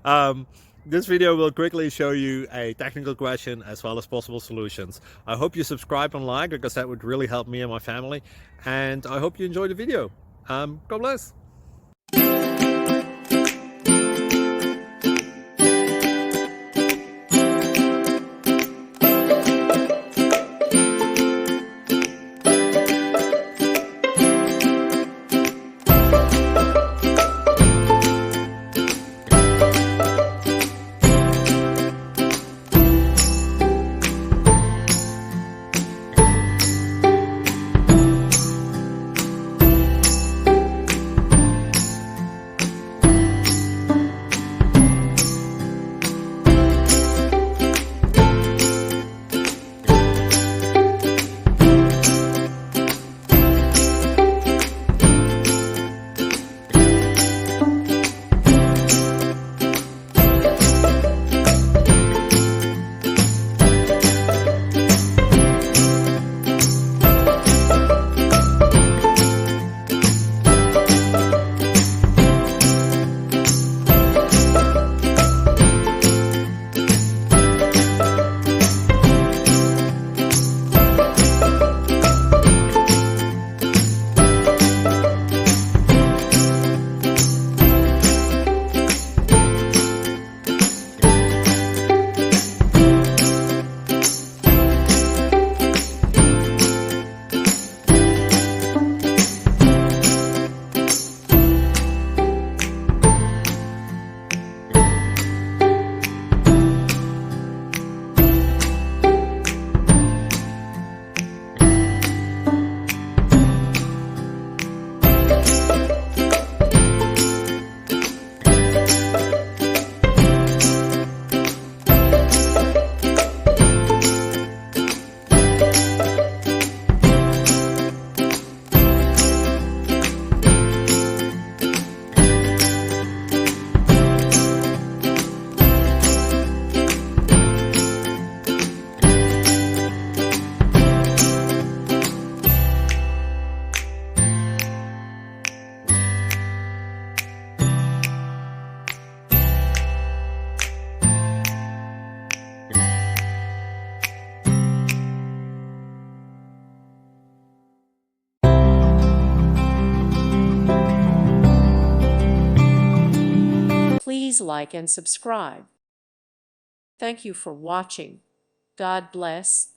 um, this video will quickly show you a technical question as well as possible solutions. I hope you subscribe and like, because that would really help me and my family. And I hope you enjoy the video. God bless. Please like and subscribe. Thank you for watching. God bless.